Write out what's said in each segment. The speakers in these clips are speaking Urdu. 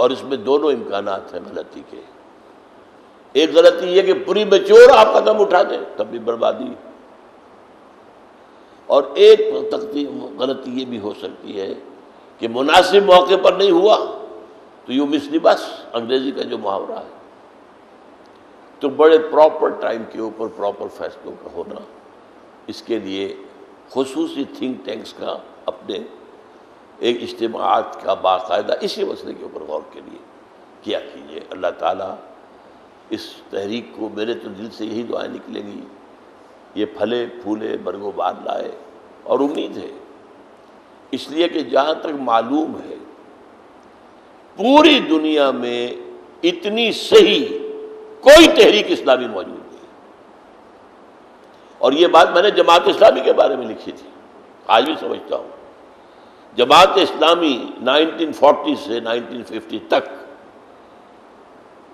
اور اس میں دونوں امکانات ہیں غلطی کے. ایک غلطی یہ کہ پوری میچور آپ قدم اٹھا دیں تب بھی بربادی، اور ایک غلطی یہ بھی ہو سکتی ہے کہ مناسب موقع پر نہیں ہوا تو یوں مس دی بس، انگریزی کا جو محاورہ ہے. تو بڑے پراپر ٹائم کے اوپر پراپر فیصلوں کا ہونا، اس کے لیے خصوصی تھنک ٹینکس کا اپنے ایک اجتماعات کا باقاعدہ اسی مسئلے کے اوپر غور کے لیے کیا کیجیے. اللہ تعالیٰ اس تحریک کو، میرے تو دل سے یہی دعائیں نکلیں گی، یہ پھلے پھولے برگ و بار لائے. اور امید ہے، اس لیے کہ جہاں تک معلوم ہے پوری دنیا میں اتنی صحیح کوئی تحریک اسلامی موجود نہیں. اور یہ بات میں نے جماعت اسلامی کے بارے میں لکھی تھی، آج بھی سمجھتا ہوں. جماعت اسلامی 1940 سے 1950 تک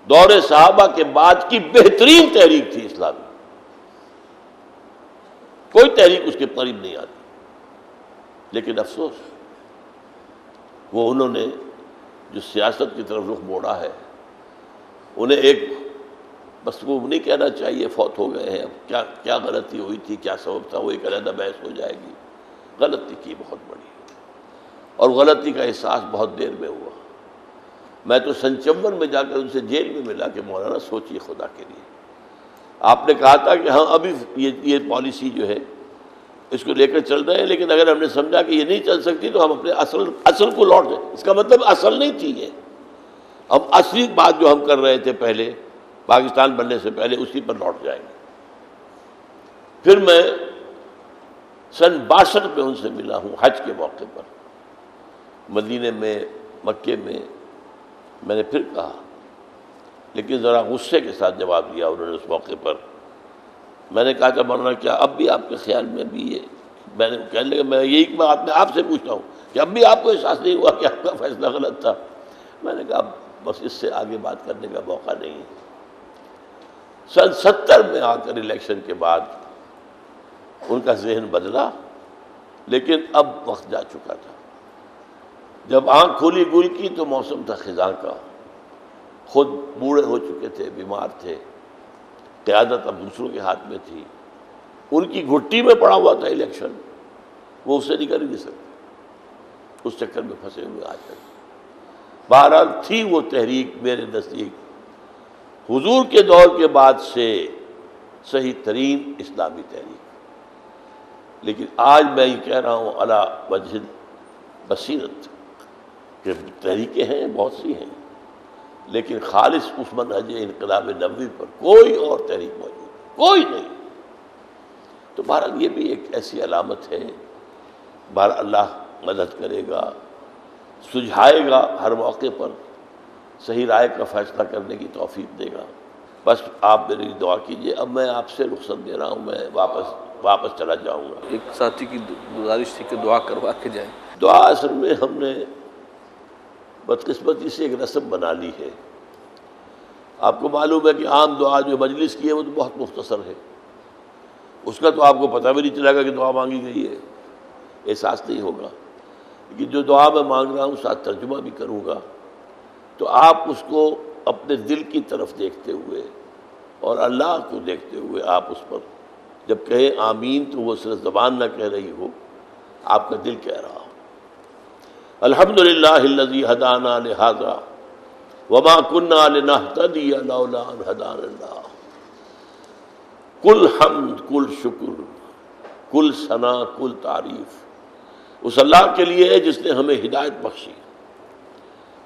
دور صحابہ کے بعد کی بہترین تحریک تھی اسلامی. کوئی تحریک اس کے قریب نہیں آتی. لیکن افسوس، وہ انہوں نے جو سیاست کی طرف رخ موڑا ہے، انہیں ایک بس وہ نہیں کہنا چاہیے فوت ہو گئے ہیں، اب کیا غلطی ہوئی تھی، کیا سبب تھا، وہ ایک علیحدہ بحث ہو جائے گی. غلطی کی بہت بڑی، اور غلطی کا احساس بہت دیر میں ہوا. میں تو 55 میں جا کر ان سے جیل میں ملا کہ مولانا سوچیے خدا کے لیے. آپ نے کہا تھا کہ ہاں ابھی یہ پالیسی جو ہے اس کو لے کر چل رہے ہیں، لیکن اگر ہم نے سمجھا کہ یہ نہیں چل سکتی تو ہم اپنے اصل کو لوٹ جائیں. اس کا مطلب اصل نہیں تھی یہ، ہم اصلی بات جو ہم کر رہے تھے پہلے پاکستان بننے سے پہلے اسی پر لوٹ جائیں گے. پھر میں سن 62 میں ان سے ملا ہوں حج کے موقع پر مدینے میں، مکے میں نے پھر کہا، لیکن ذرا غصے کے ساتھ جواب دیا انہوں نے اس موقع پر. میں نے کہا کہ مولانا کیا اب بھی آپ کے خیال میں بھی یہ، میں نے کہنے لگا میں یہی بات میں آپ سے پوچھتا ہوں کہ اب بھی آپ کو احساس نہیں ہوا کہ آپ کا فیصلہ غلط تھا؟ میں نے کہا بس اس سے آگے بات کرنے کا موقع نہیں. سن 70 میں آ کر الیکشن کے بعد ان کا ذہن بدلا، لیکن اب وقت جا چکا تھا. جب آنکھ کھلی گل کی تو موسم تھا خزاں کا، خود بوڑھے ہو چکے تھے، بیمار تھے، قیادت اب دوسروں کے ہاتھ میں تھی. ان کی گھٹی میں پڑا ہوا تھا الیکشن، وہ اس سے نکل ہی نہیں سکتے، اس چکر میں پھنسے ہوئے آج تک. بہرحال تھی وہ تحریک میرے نزدیک حضور کے دور کے بعد سے صحیح ترین اسلامی تحریک. لیکن آج میں یہ کہہ رہا ہوں علی وجہ بصیرت کہ تحریکیں ہیں بہت سی ہیں، لیکن خالص اس منہج انقلاب نبوی پر کوئی اور تحریک موجود کوئی نہیں. تو بہرحال یہ بھی ایک ایسی علامت ہے. بہرحال اللہ مدد کرے گا، سجھائے گا، ہر موقع پر صحیح رائے کا فیصلہ کرنے کی توفیق دے گا. بس آپ میری دعا کیجیے. اب میں آپ سے رخصت دے رہا ہوں، میں واپس چلا جاؤں گا. ایک ساتھی کی گزارش تھی کہ دعا کروا کے جائیں. دعا اصل میں ہم نے بدقسمتی سے ایک رسم بنا لی ہے. آپ کو معلوم ہے کہ عام دعا جو مجلس کی ہے وہ تو بہت مختصر ہے، اس کا تو آپ کو پتہ بھی نہیں چلے گا کہ دعا مانگی گئی ہے، احساس نہیں ہوگا. لیکن جو دعا میں مانگ رہا ہوں ساتھ ترجمہ بھی کروں گا، تو آپ اس کو اپنے دل کی طرف دیکھتے ہوئے اور اللہ کو دیکھتے ہوئے آپ اس پر جب کہیں آمین تو وہ صرف زبان نہ کہہ رہی ہو، آپ کا دل کہہ رہا ہو. الحمدللہ الذی ہدانا لہذا وما كنا لنہتدی لولا ان ہدانا اللہ. کل حمد، کل شکر، کل ثنا، کل تعریف اس اللہ کے لیے ہے جس نے ہمیں ہدایت بخشی،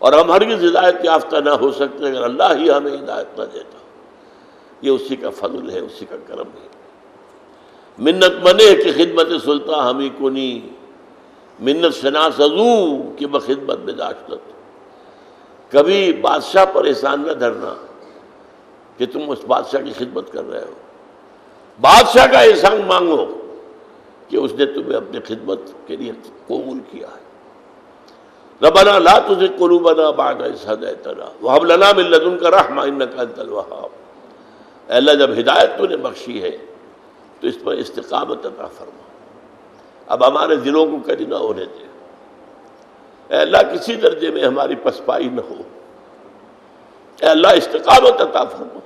اور ہم ہرگز ہدایت یافتہ نہ ہو سکتے اگر اللہ ہی ہمیں ہدایت نہ دیتا. یہ اسی کا فضل ہے، اسی کا کرم ہے. منت منے کی خدمت سلطان ہمیں کنی، منت شناس ازو کہ بخدمت میں داشتت. کبھی بادشاہ پر احسان نہ دھرنا کہ تم اس بادشاہ کی خدمت کر رہے ہو، بادشاہ کا احسان مانگو کہ اس نے تمہیں اپنی خدمت کے لیے قبول کیا ہے. ربنا لا تزغ قلوبنا بعد إذ هديتنا وهب لنا من لدنك رحمة إنك أنت الوهاب. اے اللہ جب ہدایت تو نے بخشی ہے تو اس پر استقامت عطا فرما، اب ہمارے دلوں کو کری نہ ہونے دے. اے اللہ کسی درجے میں ہماری پسپائی نہ ہو، اے اللہ استقامت عطا فرما،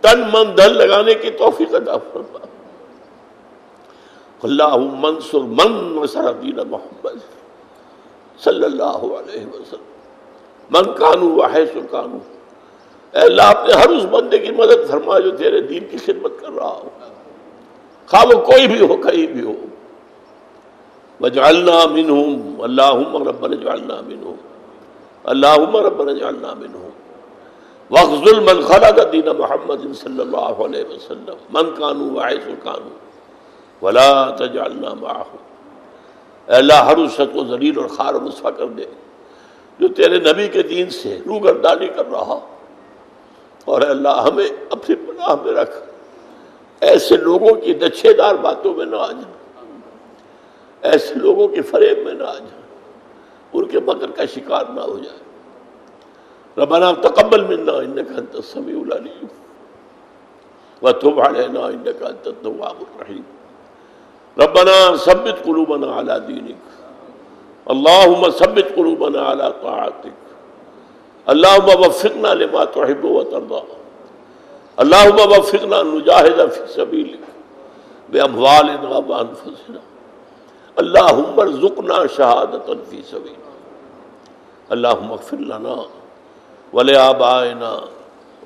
تن من دل لگانے کی توفیق عطا فرما۔ اللہم انصر من نصر دین محمد صلی اللہ علیہ وسلم من کانوا وحیث کانوا، اے اللہ اپنے ہر اس بندے کی مدد فرما جو تیرے دین کی خدمت کر رہا ہو، خواہ وہ کوئی بھی ہو، کہیں بھی ہو۔ وجعلنا منہم، اللہم ربنا اجعلنا منہم، اللہم ربنا اجعلنا منہم۔ واخذل من خلق دین محمد صلی اللہ علیہ وسلم من کانوا وحیث کانوا ولا تجعلنا معهم، اے اللہ ہر اس شخص کو ذلیل اور خوار و رسوا کر دے جو تیرے نبی کے دین سے روگردانی کر رہا، اور اے اللہ ہمیں اپنی پناہ میں رکھ، ایسے لوگوں کی دچھے دار باتوں میں نہ آ جا، ایسے لوگوں کے فریب میں نہ آ جا، ان کے مکر کا شکار نہ ہو جائے۔ ربنا تقبل منا انک انت السمیع العلیم وتب علینا انک انت التواب الرحیم۔ ربنا ثبت قلوبنا على دینک، اللہم ثبت قلوبنا على طاعتک، اللہم وفقنا لما تحب وترضى، اللہم وفقنا نجاہد فی سبیلک باموالنا وانفسنا، اللہم ارزقنا شہادۃ فی سبیلک، اللہم اغفر لنا ولآبائنا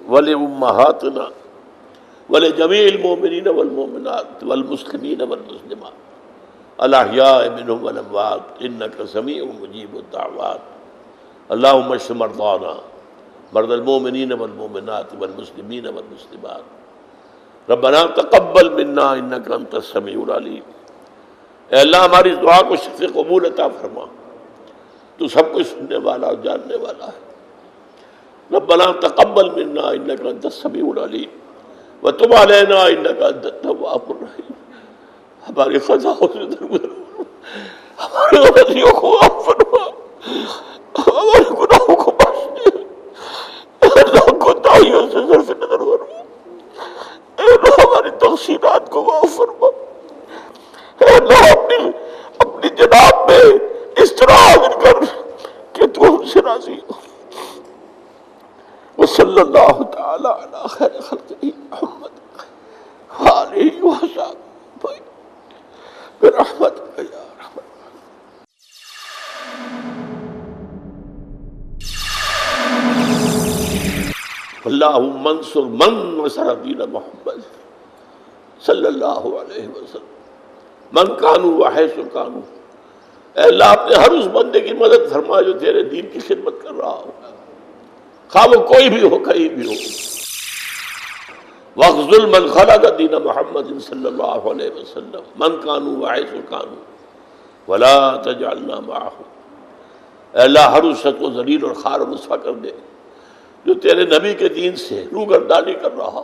ولأمہاتنا ولجمیع المؤمنین والمؤمنات والمسلمین والمسلمات الاحیاء منہم والاموات انک سمیع مجیب الدعوات، اللہم اشف مرضانا مرضى المؤمنین والمؤمنات والمسلمین والمسلمات، ربنا تقبل منا انک انت السمیع العلیم۔ اے اللہ ہماری اس دعا کو شفیع قبول عطا فرما، تو سب کچھ سننے والا اور جاننے والا ہے۔ ربنا تقبل منا انک انت السمیع العلیم وتب علینا انک انت التواب الرحیم۔ ہماری خطاؤں سے درگزر فرما، ہماری غلطیوں کو معاف فرما، ہمارے گناہوں کو بخش دے، اللہ کوتاہیوں سے صرف نظر فرما، اے اللہ ہماری تقصیرات کو معاف فرما، اے اللہ اپنی جناب میں اس طرح حاضر کر کہ تو ہم سے راضی ہو۔ وصلی اللہ تعالی علی خیر خلقہ محمد وآلہ وصحبہ برحمتک یا رحمت۔ اللہم انصر من نصر دین محمد صلی اللہ علیہ وسلم من کانوا وحیث کانوا، اے اللہ اپنے ہر اس بندے کی مدد فرما جو تیرے دین کی خدمت کر رہا ہو، خواہ وہ کوئی بھی ہو، کہیں بھی ہو۔ واخذل من خلق دین محمد صلی اللہ علیہ وسلم من کانوا وحیث کانوا ولا تجعلنا معهم، اے اللہ ہر اس شخص کو ذلیل اور خوار و رسوا کر دے جو تیرے نبی کے دین سے روگردانی کر رہا۔